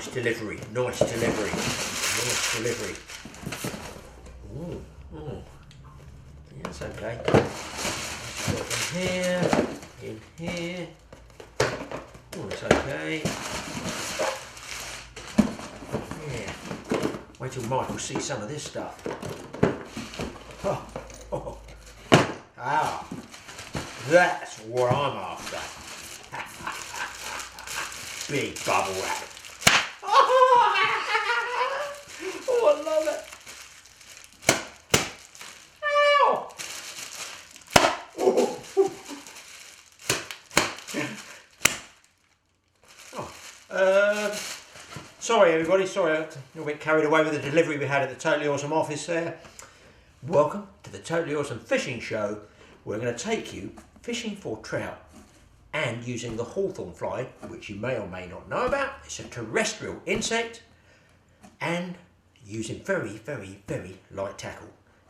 Nice delivery, nice delivery, nice delivery. Ooh, ooh. Yeah, that's okay. In here. Oh, it's okay. Yeah. Wait till Michael sees some of this stuff. Oh, oh. Ah, that's what I'm after. Big bubble wrap. Oh, I love it. Ow. Sorry everybody, sorry I got a little bit carried away with the delivery we had at the Totally Awesome office there. Welcome to the Totally Awesome Fishing Show. We're going to take you fishing for trout and using the Hawthorn fly, which you may or may not know about. It's a terrestrial insect, and using very, very, very light tackle.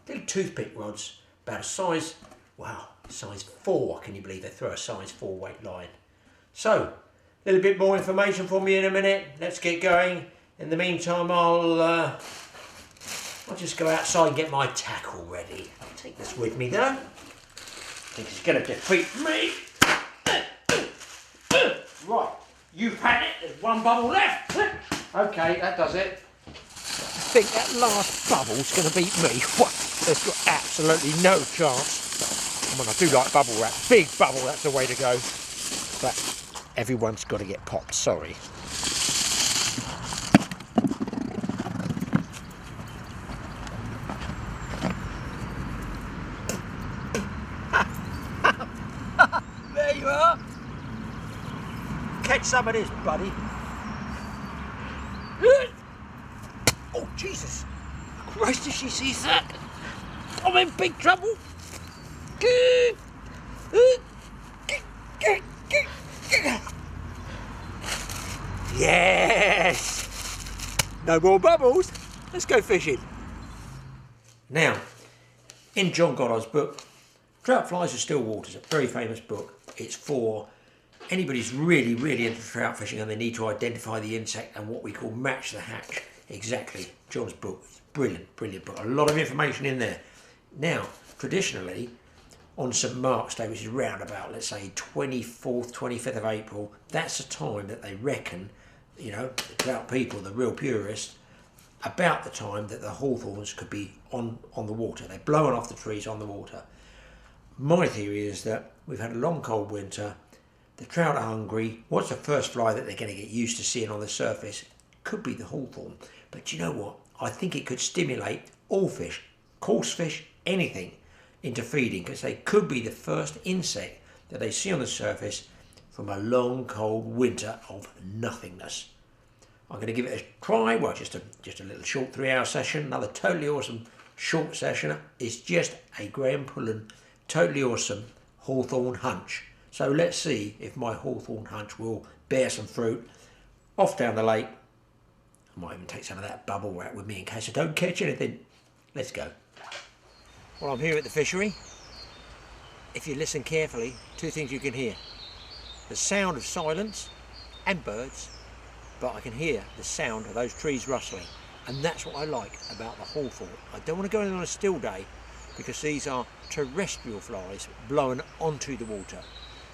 Little toothpick rods, about a size, wow, size 4. Can you believe they throw a size 4 weight line? So, a little bit more information from me in a minute. Let's get going. In the meantime, I'll just go outside and get my tackle ready. I'll take this with me though. I think it's going to defeat me. Right, you've had it. There's one bubble left. Okay, that does it. I think that last bubble's going to beat me. What? There's got absolutely no chance. I mean, I do like bubble wrap. Big bubble, that's the way to go. But everyone's got to get popped, sorry. There you are. Catch some of this, buddy. Oh, Jesus. Christ, if she sees that, I'm in big trouble. Yes! No more bubbles. Let's go fishing. Now, in John Goddard's book, Trout Flies Are Still Waters, a very famous book. It's for anybody who's really, really into trout fishing and they need to identify the insect and what we call match the hatch. Exactly. John's book. Brilliant, brilliant book. A lot of information in there. Now, traditionally, on St Mark's Day, which is round about, let's say, 24th, 25th of April, that's the time that they reckon, you know, the trout people, the real purists, about the time that the hawthorns could be on the water. They're blowing off the trees on the water. My theory is that we've had a long, cold winter. The trout are hungry. What's the first fly that they're going to get used to seeing on the surface? Could be the hawthorn. But you know what? I think it could stimulate all fish, coarse fish, anything, into feeding, because they could be the first insect that they see on the surface from a long, cold winter of nothingness. I'm going to give it a try. Well, just a little short 3-hour session. Another totally awesome short session. It's just a Graeme Pullen totally awesome Hawthorn Hunch. So let's see if my Hawthorn Hunch will bear some fruit. Off down the lake. I might even take some of that bubble wrap with me in case I don't catch anything. Let's go. Well, I'm here at the fishery. If you listen carefully, two things you can hear. The sound of silence and birds, but I can hear the sound of those trees rustling. And that's what I like about the hawthorn. I don't want to go in on a still day because these are terrestrial flies blowing onto the water.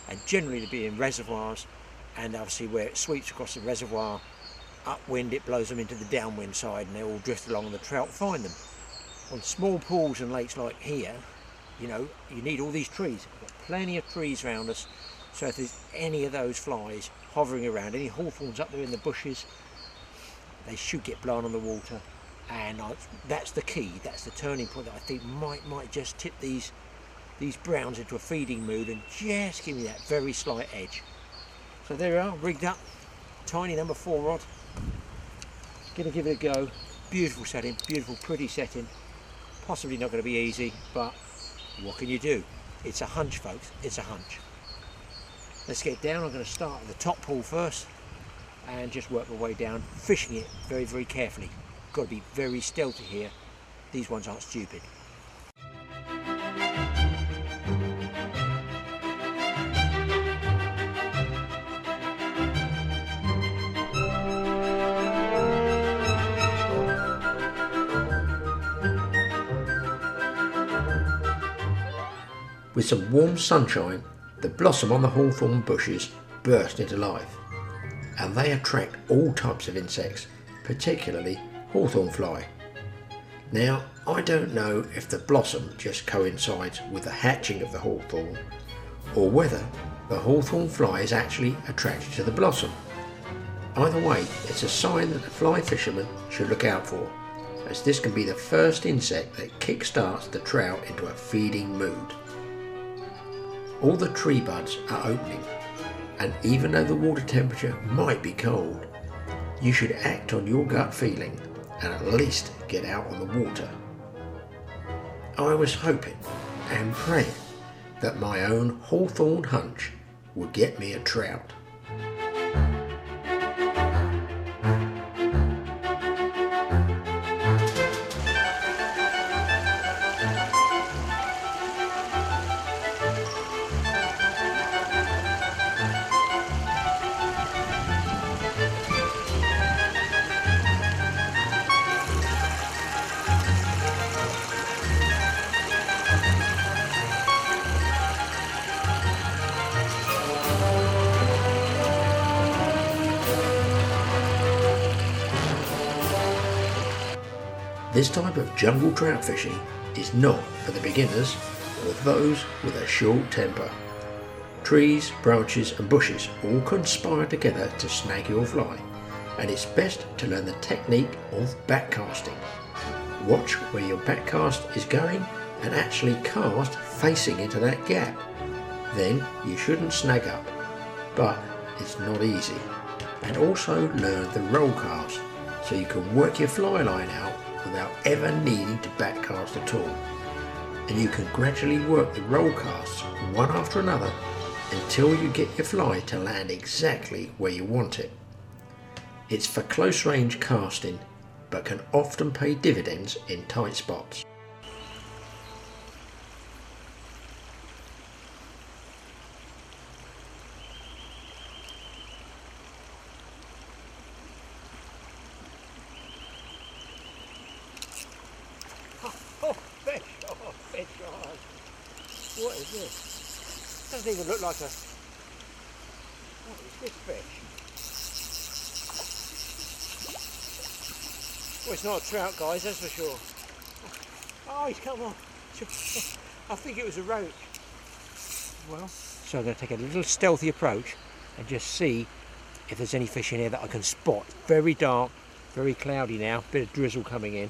And generally to be in reservoirs, and obviously where it sweeps across the reservoir, upwind it blows them into the downwind side and they all drift along and the trout find them. On small pools and lakes like here, you know, you need all these trees. We've got plenty of trees around us, so if there's any of those flies hovering around, any hawthorns up there in the bushes, they should get blown on the water. And that's the key, that's the turning point that I think might just tip these browns into a feeding mood and just give me that very slight edge. So there we are, rigged up, tiny number 4 rod. Gonna give it a go. Beautiful setting, beautiful, pretty setting. Possibly not going to be easy, but what can you do? It's a hunch, folks, it's a hunch. Let's get down. I'm going to start at the top pool first and just work my way down, fishing it very, very carefully. Got to be very stealthy here. These ones aren't stupid. With some warm sunshine, the blossom on the hawthorn bushes burst into life, and they attract all types of insects, particularly hawthorn fly. Now, I don't know if the blossom just coincides with the hatching of the hawthorn, or whether the hawthorn fly is actually attracted to the blossom. Either way, it's a sign that the fly fisherman should look out for, as this can be the first insect that kick-starts the trout into a feeding mood. All the tree buds are opening, and even though the water temperature might be cold, you should act on your gut feeling and at least get out on the water. I was hoping and praying that my own Hawthorn Hunch would get me a trout. This type of jungle trout fishing is not for the beginners or those with a short temper. Trees, branches and bushes all conspire together to snag your fly, and it's best to learn the technique of backcasting. Watch where your backcast is going and actually cast facing into that gap. Then you shouldn't snag up, but it's not easy. And also learn the roll cast so you can work your fly line out without ever needing to backcast at all. And you can gradually work the roll casts one after another until you get your fly to land exactly where you want it. It's for close range casting, but can often pay dividends in tight spots. What is this? Doesn't even look like a... What is this fish? Well, it's not a trout, guys, that's for sure. Oh, he's come on. I think it was a roach. Well, so I'm going to take a little stealthy approach and just see if there's any fish in here that I can spot. Very dark, very cloudy now, bit of drizzle coming in.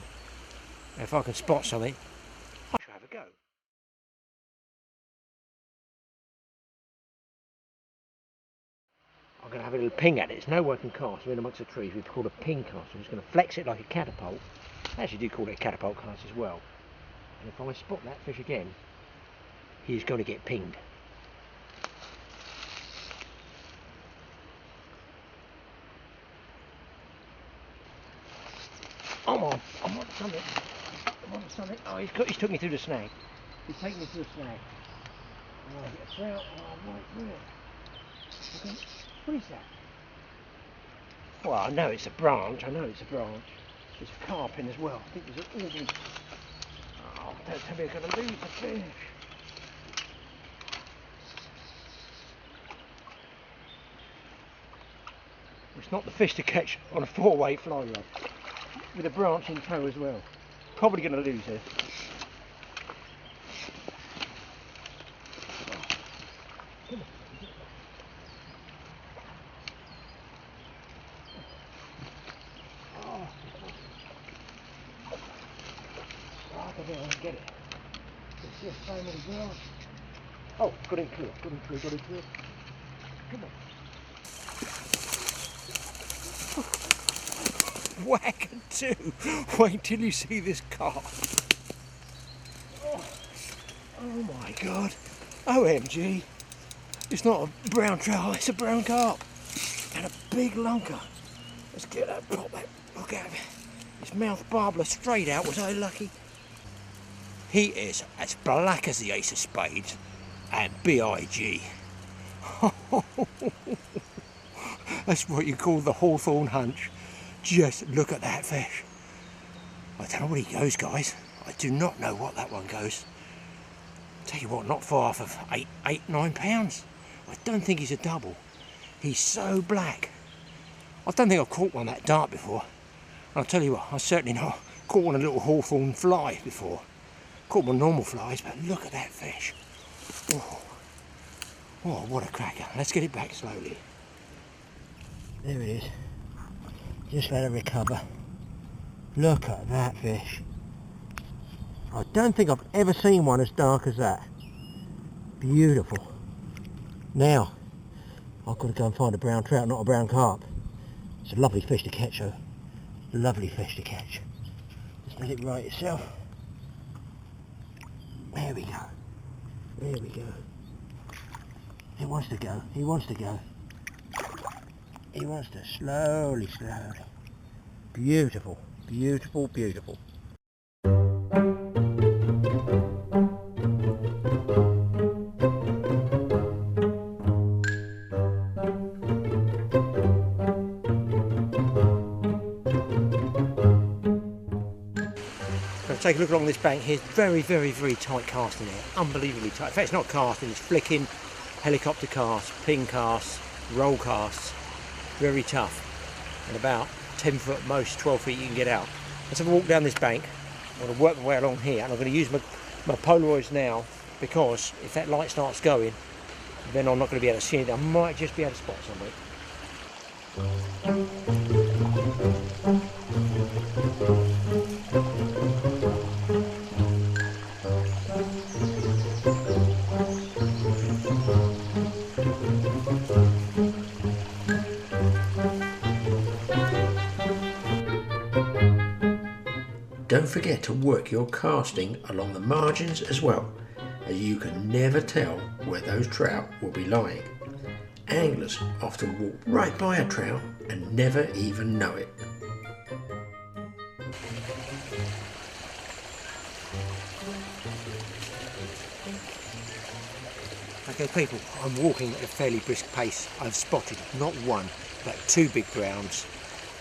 And if I can spot something, I shall have a go. I'm going to have a little ping at it. It's no working cast. We're in amongst the trees. We've called a ping cast. I'm just going to flex it like a catapult. I actually do call it a catapult cast as well. And if I spot that fish again, he's going to get pinged. I'm on something. I'm on something. Oh, he's took me through the snag. He's taken me through the snag. Oh, I get a trout. Oh, right through it. Okay. What is that? Well, I know it's a branch. There's a carp in as well. I think there's an organ. Oh, don't tell me I'm going to lose the fish. It's not the fish to catch on a 4-way fly rod. With a branch in tow as well. Probably going to lose this. Come on. I don't get it. It's just so many branches. Oh, got it clear. Come on. Whack and two. Wait till you see this carp. Oh my god. OMG. It's not a brown trout, it's a brown carp. And a big lunker. Let's get that, pop that, look at it. His mouth barbler straight out, was I lucky? He is as black as the ace of spades and big. That's what you call the Hawthorn Hunch. Just look at that fish. I don't know where he goes, guys. I do not know what that one goes. Tell you what, not far off of 9 pounds. I don't think he's a double. He's so black. I don't think I've caught one that dark before. And I'll tell you what, I certainly not caught one a little Hawthorn fly before. Caught one normal flies, but look at that fish. Oh, oh, what a cracker. Let's get it back slowly. There it is. Just let it recover. Look at that fish. I don't think I've ever seen one as dark as that. Beautiful. Now, I've got to go and find a brown trout, not a brown carp. It's a lovely fish to catch though. Lovely fish to catch. Just let it right itself. There we go. There we go. He wants to go. He wants to go. He wants to slowly, slowly. Beautiful. Beautiful, beautiful. Take a look along this bank here. Very, very, very tight casting here. Unbelievably tight. In fact, it's not casting, it's flicking, helicopter casts, pin casts, roll casts. Very tough. And about 10 foot, most 12 feet you can get out. Let's have a walk down this bank. I'm going to work my way along here, and I'm going to use my Polaroids now, because if that light starts going, then I'm not going to be able to see it. I might just be able to spot something. Don't forget to work your casting along the margins as well, as you can never tell where those trout will be lying. Anglers often walk right by a trout and never even know it. Okay people, I'm walking at a fairly brisk pace. I've spotted not one, but 2 big browns.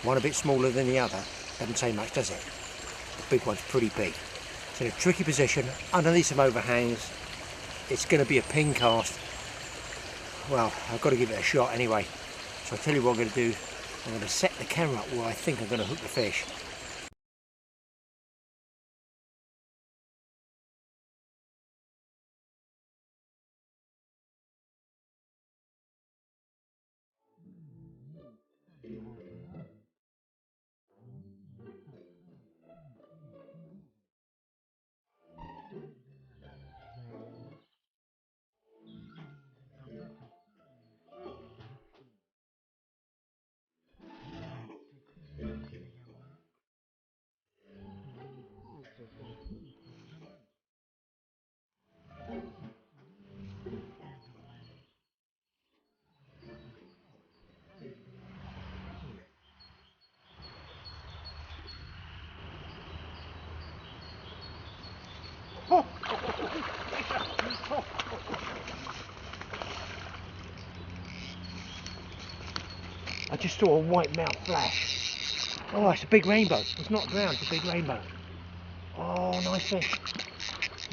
One a bit smaller than the other. Doesn't say much, does it? The big one's pretty big. It's in a tricky position, underneath some overhangs. It's going to be a pin cast. Well, I've got to give it a shot anyway. So I'll tell you what I'm going to do. I'm going to set the camera up where I think I'm going to hook the fish. I just saw a white mouth flash. Oh, it's a big rainbow. It's not brown, it's a big rainbow. Oh, nice fish.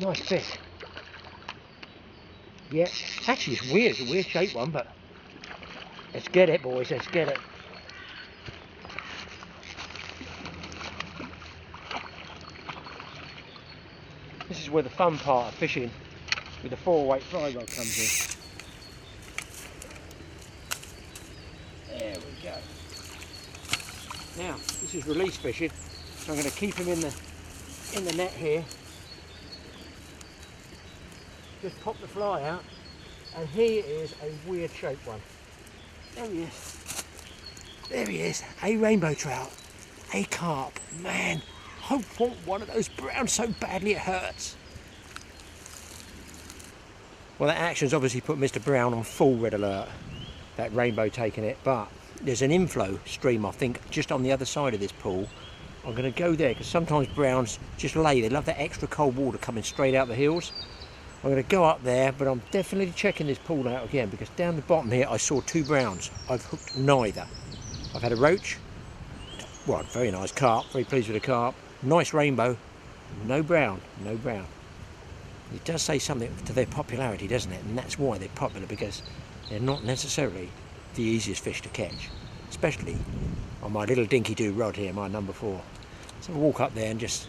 Nice fish. Yeah, actually it's weird. It's a weird shaped one, but let's get it, boys. Let's get it. This is where the fun part of fishing with the 4-weight fly rod comes in. There we go. Now, this is release fishing, so I'm going to keep him in the net here. Just pop the fly out, and here is a weird shaped one. There he is. There he is. A rainbow trout. A carp. Man, I want one of those browns so badly it hurts. Well, that action's obviously put Mr. Brown on full red alert. That rainbow taking it, but there's an inflow stream, I think, just on the other side of this pool. I'm going to go there because sometimes browns just lay. They love that extra cold water coming straight out the hills. I'm going to go up there, but I'm definitely checking this pool out again because down the bottom here I saw 2 browns. I've hooked neither. I've had a roach, well, very nice carp, very pleased with the carp. Nice rainbow, no brown, no brown. It does say something to their popularity, doesn't it? And that's why they're popular, because they're not necessarily the easiest fish to catch, especially on my little dinky-doo rod here, my number 4. So I'll walk up there and just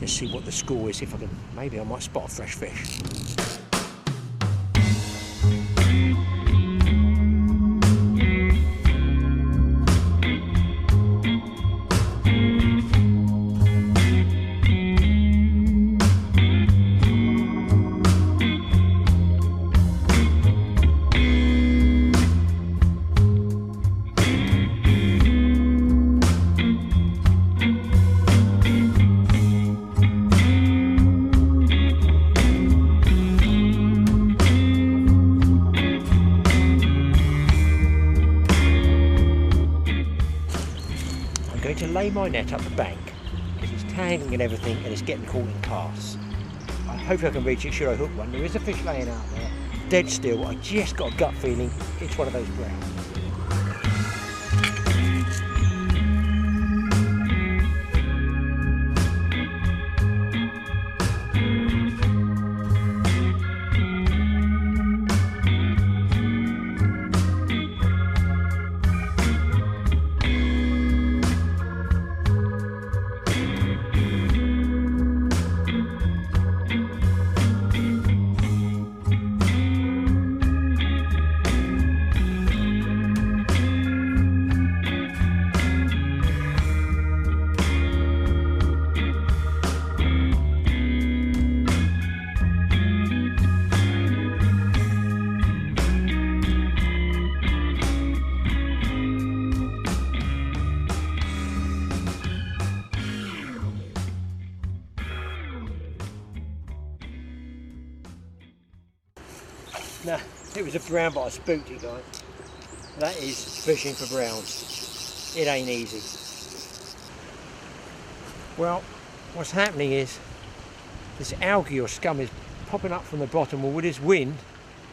see what the score is, if I can. Maybe I might spot a fresh fish. To lay my net up the bank because it's tangling and everything, and it's getting caught in casts. I hope I can reach it should I hook one. There is a fish laying out there, dead still. I just got a gut feeling it's one of those browns. No, it was a brown, but I spooked it, guys. That is fishing for browns. It ain't easy. Well, what's happening is this algae or scum is popping up from the bottom, or with this wind,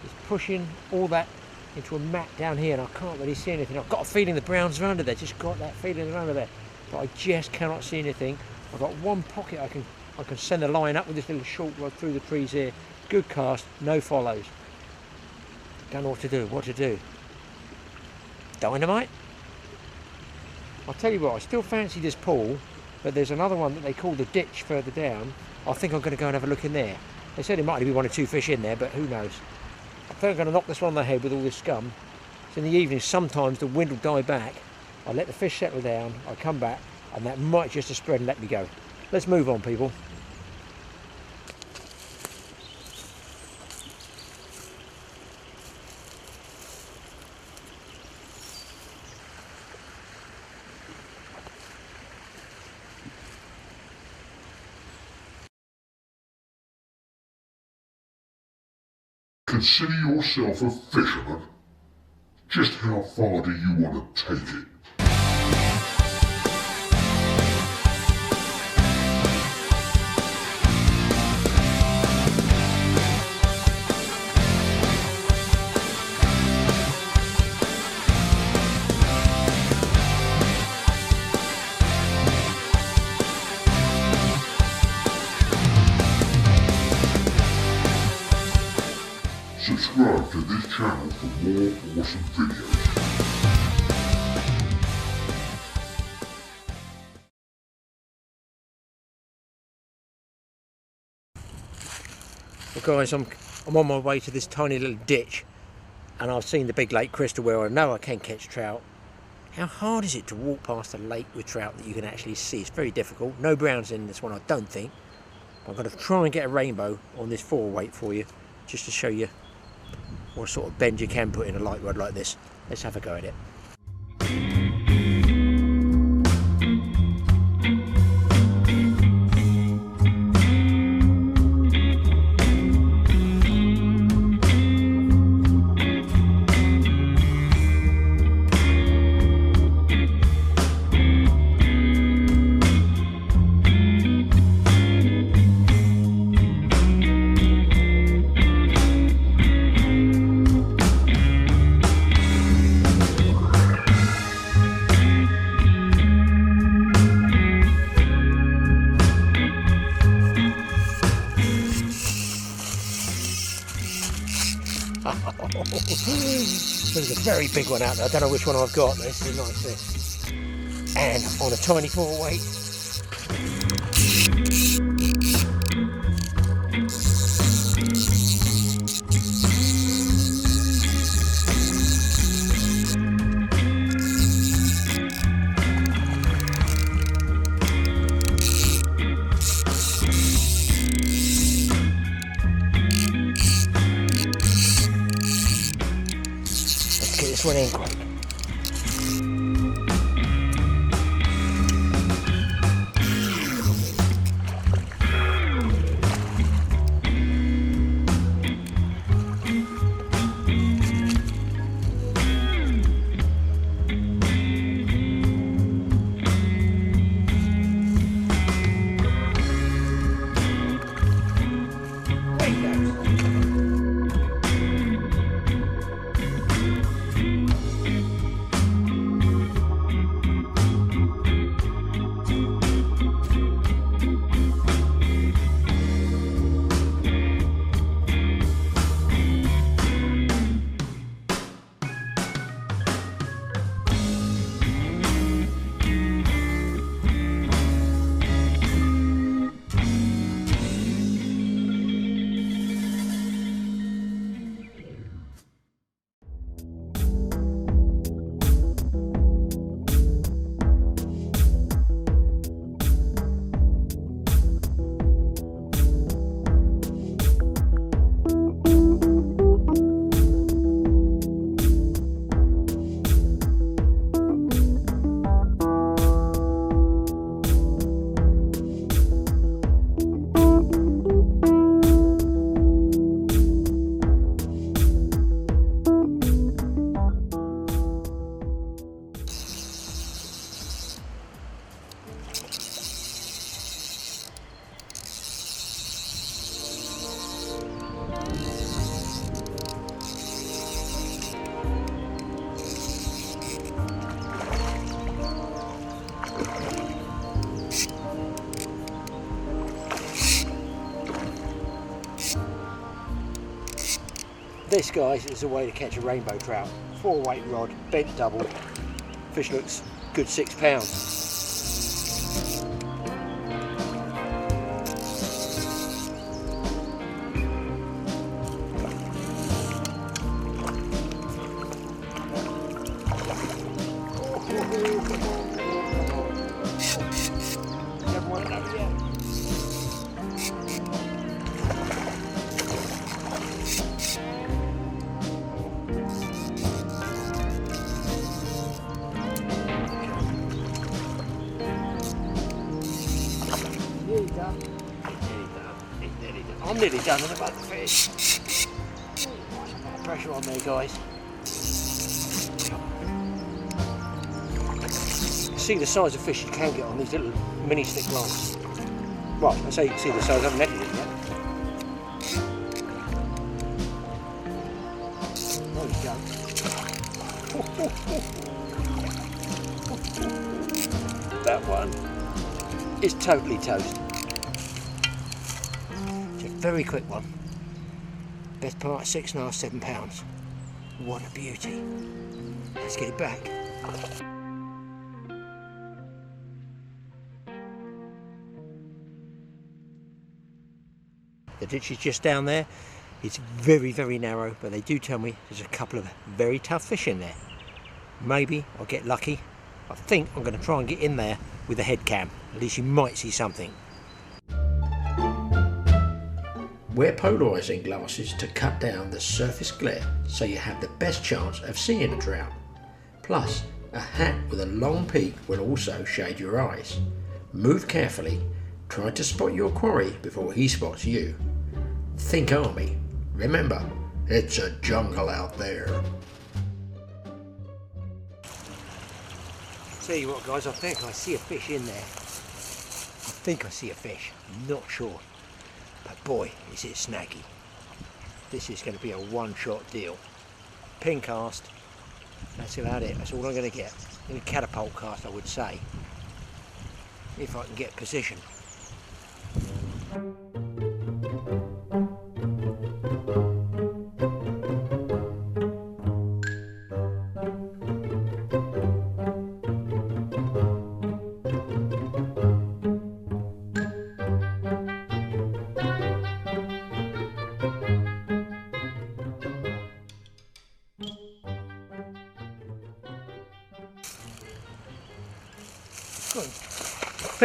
it's pushing all that into a mat down here, and I can't really see anything. I've got a feeling the browns are under there, just got that feeling they're under there, but I just cannot see anything. I've got one pocket I can send a line up with this little short rod through the trees here. Good cast, no follows. Don't know what to do. Dynamite? I'll tell you what, I still fancy this pool, but there's another one that they call the ditch further down. I think I'm going to go and have a look in there. They said there might be 1 or 2 fish in there, but who knows. I think I'm going to knock this one on the head with all this scum. So in the evening, sometimes the wind will die back. I let the fish settle down, I come back, and that might just have spread and let me go. Let's move on, people. Consider yourself a fisherman. Just how far do you want to take it? Subscribe to this channel for more awesome videos. Well guys, I'm on my way to this tiny little ditch, and I've seen the big lake crystal where I know I can catch trout. How hard is it to walk past a lake with trout that you can actually see? It's very difficult. No browns in this one, I don't think. I'm going to try and get a rainbow on this 4-weight for you, just to show you what sort of bend you can put in a light rod like this. Let's have a go at it. There's a very big one out there. I don't know which one I've got. This is a nice fish. And on a tiny 4-weight. Let's get this one in quick. This, guys, is a way to catch a rainbow trout. 4-weight rod, bent double. Fish looks good 6 pounds. I'm nearly done on about the fish. Ooh, a bit of pressure on there, guys. See the size of fish you can get on these little mini stick lines. Well, I say you can see the size, I haven't netted it yet. There we go. That one is totally toast. Very quick one. Best part 6.5, 7 pounds. What a beauty. Let's get it back. The ditch is just down there. It's very, very narrow, but they do tell me there's a couple of very tough fish in there. Maybe I'll get lucky. I think I'm going to try and get in there with a head cam. At least you might see something. Wear polarising glasses to cut down the surface glare so you have the best chance of seeing a trout. Plus, a hat with a long peak will also shade your eyes. Move carefully, try to spot your quarry before he spots you. Think army. Remember, it's a jungle out there. Tell you what, guys, I think I see a fish in there. I think I see a fish, not sure. But boy, is it snaggy. This is going to be a one-shot deal. Pin cast, that's about it. That's all I'm going to get. In a catapult cast, I would say. If I can get position.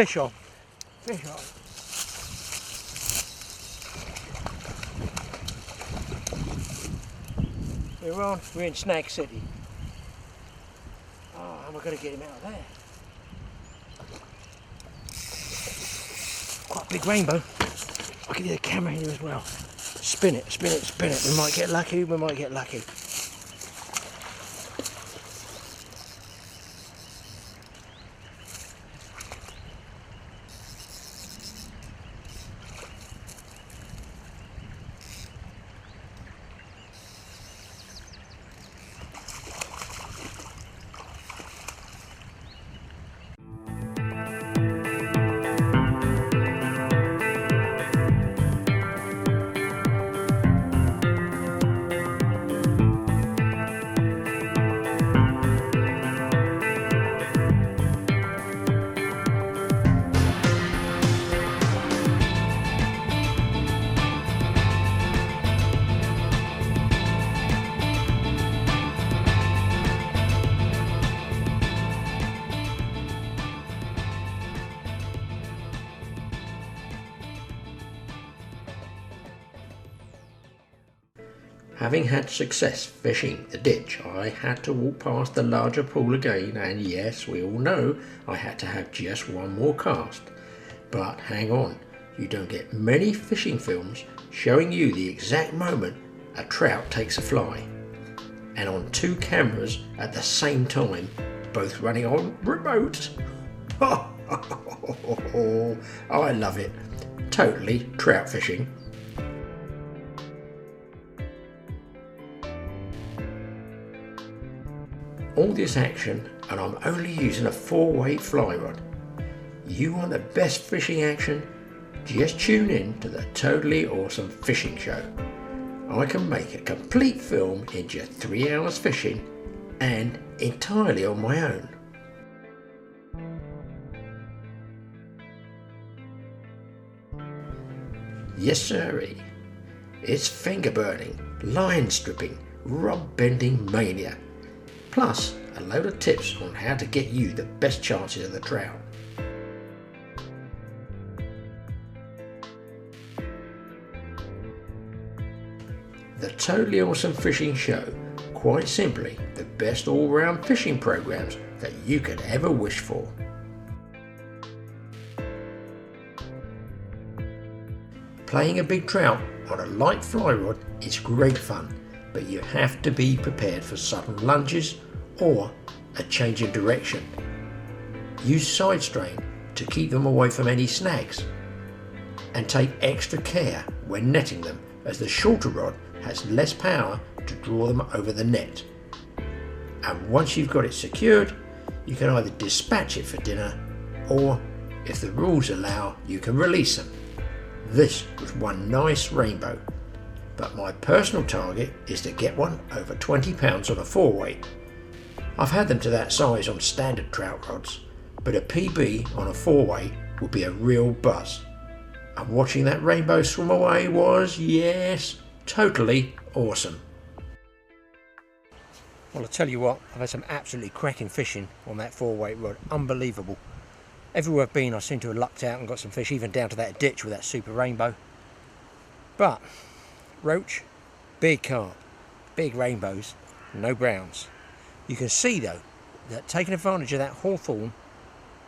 fish on. Fish on. We're in Snag City. Oh, how am I going to get him out of there? Quite a big rainbow. I'll give you the camera here as well. Spin it, spin it, spin it. We might get lucky, we might get lucky. Having had success fishing the ditch, I had to walk past the larger pool again, and yes, we all know I had to have just one more cast. But hang on, you don't get many fishing films showing you the exact moment a trout takes a fly. And on 2 cameras at the same time, both running on remote. I love it. Totally trout fishing. All this action, and I'm only using a 4-weight fly rod. You want the best fishing action? Just tune in to the Totally Awesome Fishing Show. I can make a complete film in just 3 hours fishing, and entirely on my own. Yes sirree, it's finger burning, line stripping, rod bending mania. Plus a load of tips on how to get you the best chances of the trout. The Totally Awesome Fishing Show, quite simply the best all-round fishing programs that you could ever wish for. Playing a big trout on a light fly rod is great fun, but you have to be prepared for sudden lunges or a change of direction. Use side strain to keep them away from any snags, and take extra care when netting them, as the shorter rod has less power to draw them over the net. And once you've got it secured, you can either dispatch it for dinner, or if the rules allow, you can release them. This was one nice rainbow, but my personal target is to get one over 20 pounds on a 4-weight. I've had them to that size on standard trout rods, but a PB on a 4-weight would be a real buzz. And watching that rainbow swim away was, yes, totally awesome. Well, I'll tell you what, I've had some absolutely cracking fishing on that 4-weight rod. Unbelievable. Everywhere I've been, I seem to have lucked out and got some fish, even down to that ditch with that super rainbow. But roach, big carp, big rainbows, no browns. You can see though that taking advantage of that hawthorn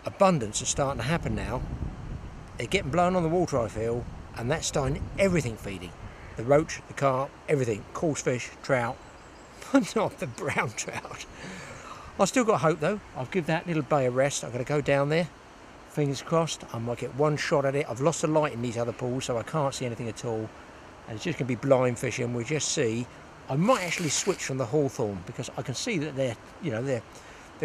abundance is starting to happen now. They're getting blown on the water, I feel, and that's starting everything feeding. The roach, the carp, everything, coarse fish, trout, but not the brown trout. I've still got hope though. I'll give that little bay a rest. I'm going to go down there, fingers crossed. I might get one shot at it. I've lost the light in these other pools, so I can't see anything at all. And it's just going to be blind fishing. We'll just see. I might actually switch from the hawthorn because I can see that they're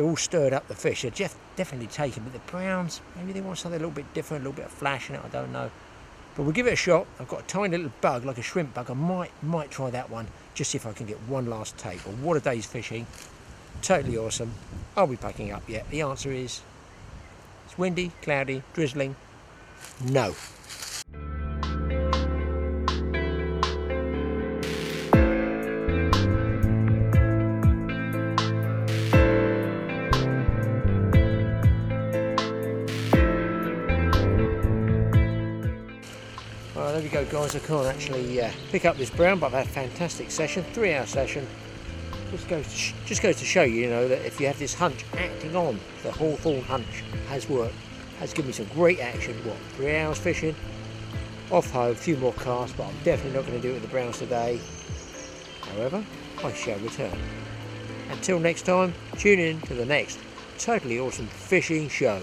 all stirred up, the fish. They're definitely taken, but the browns, maybe they want something a little bit different, a little bit of flash in it, I don't know. But we'll give it a shot. I've got a tiny little bug, like a shrimp bug. I might try that one, just see if I can get one last take. Well, what a day's fishing. Totally awesome. I'll be packing up yet. The answer is, it's windy, cloudy, drizzling. No. there we go guys, I can't actually pick up this brown, but I've had a fantastic session, 3-hour session. Just goes to show you, you know, that if you have this hunch acting on, the Hawthorn Hunch has worked, has given me some great action. What, 3 hours fishing, off home, a few more casts, but I'm definitely not going to do it with the browns today. However, I shall return. Until next time, tune in to the next totally awesome fishing show.